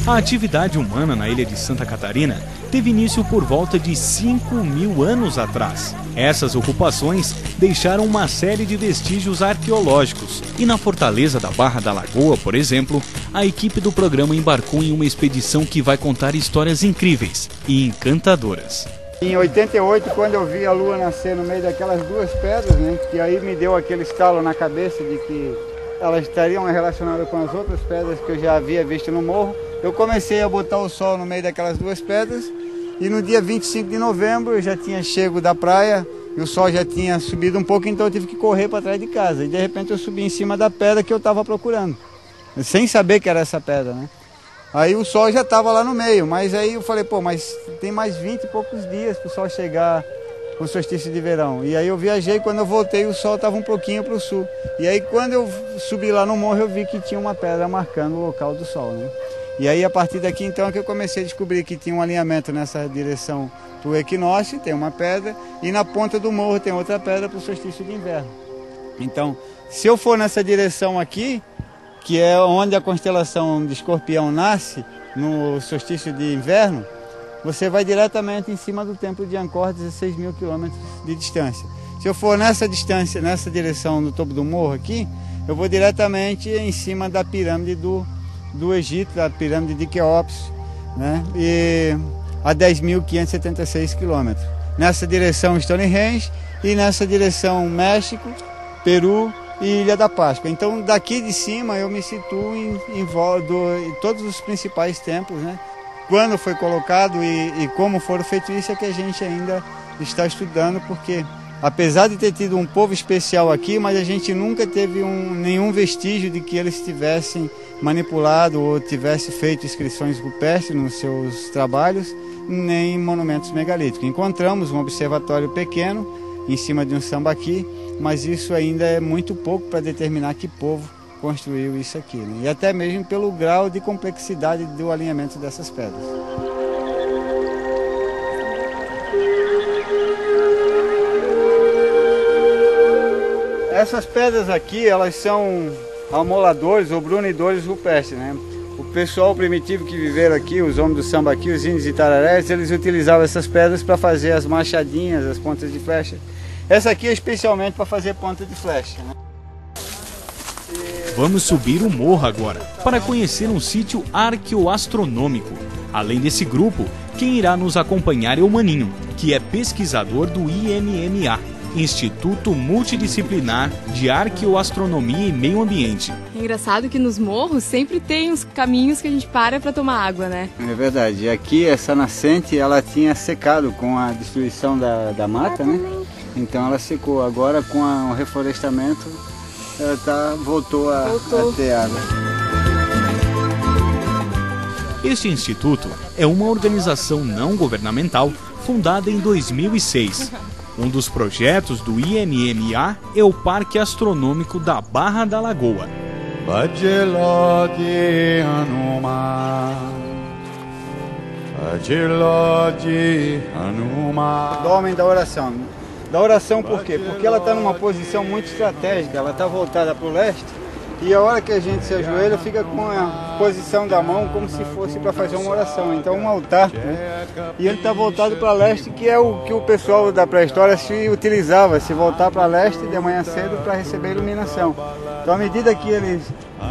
A atividade humana na ilha de Santa Catarina teve início por volta de 5.000 anos atrás. Essas ocupações deixaram uma série de vestígios arqueológicos e na fortaleza da Barra da Lagoa, por exemplo, a equipe do programa embarcou em uma expedição que vai contar histórias incríveis e encantadoras. Em 88, quando eu vi a lua nascer no meio daquelas duas pedras, né, que aí me deu aquele estalo na cabeça de que elas estariam relacionadas com as outras pedras que eu já havia visto no morro, eu comecei a botar o sol no meio daquelas duas pedras e no dia 25 de novembro eu já tinha chego da praia e o sol já tinha subido um pouco, então eu tive que correr para trás de casa. E de repente eu subi em cima da pedra que eu estava procurando, sem saber que era essa pedra, né? Aí o sol já estava lá no meio, mas aí eu falei, pô, mas tem mais 20 e poucos dias para o sol chegar com o solstício de verão. E aí eu viajei, quando eu voltei o sol estava um pouquinho para o sul. E aí quando eu subi lá no morro eu vi que tinha uma pedra marcando o local do sol, né? E aí a partir daqui então é que eu comecei a descobrir que tinha um alinhamento nessa direção para o equinócio, tem uma pedra, e na ponta do morro tem outra pedra para o solstício de inverno. Então, se eu for nessa direção aqui, que é onde a constelação de Escorpião nasce, no solstício de inverno, você vai diretamente em cima do templo de Angkor, 16.000 quilômetros de distância. Se eu for nessa distância, nessa direção do topo do morro aqui, eu vou diretamente em cima da pirâmide do Egito, a pirâmide de Quéops, né? E a 10.576 quilômetros. Nessa direção Stonehenge e nessa direção México, Peru e Ilha da Páscoa. Então daqui de cima eu me situo em todos os principais templos, né? Quando foi colocado e como foram feitos, isso é que a gente ainda está estudando, porque apesar de ter tido um povo especial aqui, mas a gente nunca teve nenhum vestígio de que eles tivessem manipulado ou tivessem feito inscrições rupestres nos seus trabalhos, nem monumentos megalíticos. Encontramos um observatório pequeno em cima de um sambaqui, mas isso ainda é muito pouco para determinar que povo construiu isso aqui, né? E até mesmo pelo grau de complexidade do alinhamento dessas pedras. Essas pedras aqui, elas são amoladores ou brunidores rupestres, né? O pessoal primitivo que viveram aqui, os homens do sambaqui, os índios itararés, eles utilizavam essas pedras para fazer as machadinhas, as pontas de flecha. Essa aqui é especialmente para fazer ponta de flecha, né? Vamos subir o morro agora, para conhecer um sítio arqueoastronômico. Além desse grupo, quem irá nos acompanhar é o Maninho, que é pesquisador do IMMA, Instituto Multidisciplinar de Arqueoastronomia e Meio Ambiente. É engraçado que nos morros sempre tem uns caminhos que a gente para tomar água, né? É verdade. Aqui essa nascente ela tinha secado com a destruição da mata, né? Então ela secou. Agora com o reflorestamento ela voltou a ter água. Este instituto é uma organização não governamental fundada em 2006. Um dos projetos do IMMA é o Parque Astronômico da Barra da Lagoa. Do homem da oração. Da oração por quê? Porque ela está numa posição muito estratégica, ela está voltada para o leste, e a hora que a gente se ajoelha fica com a posição da mão como se fosse para fazer uma oração. Então um altar, né? E ele está voltado para leste, que é o que o pessoal da pré-história se utilizava, se voltar para leste de manhã cedo para receber iluminação. Então à medida que eles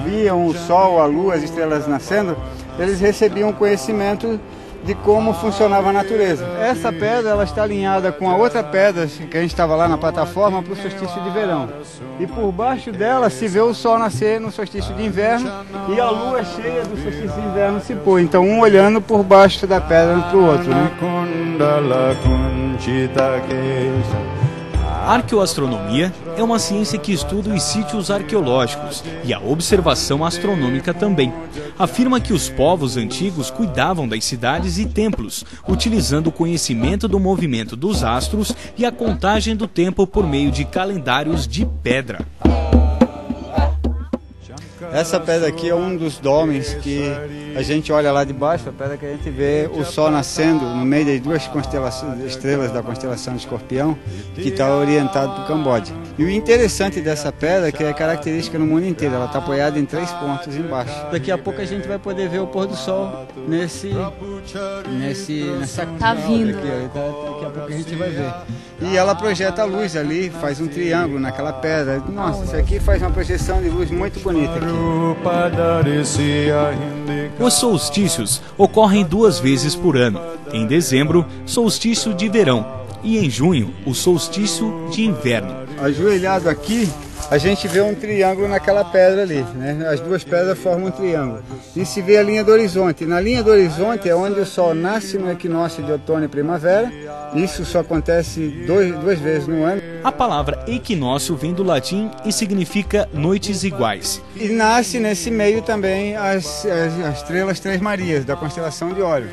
viam o sol, a lua, as estrelas nascendo, eles recebiam conhecimento de como funcionava a natureza. Essa pedra ela está alinhada com a outra pedra que a gente estava lá na plataforma para o solstício de verão. E por baixo dela se vê o sol nascer no solstício de inverno e a lua cheia do solstício de inverno se pôr. Então um olhando por baixo da pedra para o outro, né? A arqueoastronomia é uma ciência que estuda os sítios arqueológicos e a observação astronômica também. Afirma que os povos antigos cuidavam das cidades e templos, utilizando o conhecimento do movimento dos astros e a contagem do tempo por meio de calendários de pedra. Essa pedra aqui é um dos domes que a gente olha lá de baixo, a pedra que a gente vê o sol nascendo no meio das duas estrelas da constelação de Escorpião, que está orientado para o Camboja. E o interessante dessa pedra é que é característica no mundo inteiro, ela está apoiada em 3 pontos embaixo. Daqui a pouco a gente vai poder ver o pôr do sol nessa Tá vindo. aqui, daqui a pouco a gente vai ver. E ela projeta a luz ali, faz um triângulo naquela pedra. Nossa, isso aqui faz uma projeção de luz muito bonita aqui. Os solstícios ocorrem 2 vezes por ano. Em dezembro, solstício de verão, e em junho, o solstício de inverno. Ajoelhado aqui, a gente vê um triângulo naquela pedra ali, né? As 2 pedras formam um triângulo. E se vê a linha do horizonte. Na linha do horizonte é onde o sol nasce no equinócio de outono e primavera. Isso só acontece 2 vezes no ano. A palavra equinócio vem do latim e significa noites iguais. E nasce nesse meio também as estrelas Três Marias, da constelação de Órion.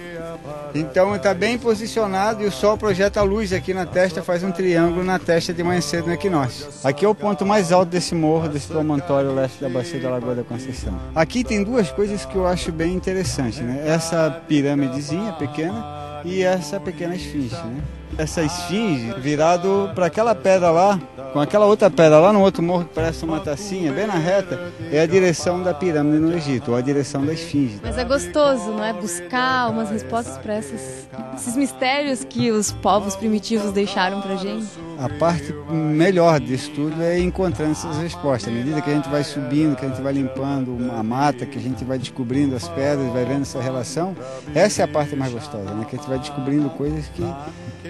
Então está bem posicionado e o sol projeta a luz aqui na testa, faz um triângulo na testa de manhã cedo no equinócio. Aqui é o ponto mais alto desse morro, desse promontório leste da bacia da Lagoa da Conceição. Aqui tem 2 coisas que eu acho bem interessantes, né? Essa pirâmidezinha pequena e essa pequena esfinge, né? Essa esfinge virado para aquela pedra lá, com aquela outra pedra lá no outro morro que parece uma tacinha, bem na reta, é a direção da pirâmide no Egito, ou a direção da esfinge. Mas é gostoso, não é? Buscar umas respostas para esses mistérios que os povos primitivos deixaram pra gente. A parte melhor disso tudo é encontrando essas respostas. À medida que a gente vai subindo, que a gente vai limpando a mata, que a gente vai descobrindo as pedras, vai vendo essa relação, essa é a parte mais gostosa, né? Que a gente vai descobrindo coisas que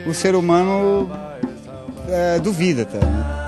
o ser humano duvida até, né?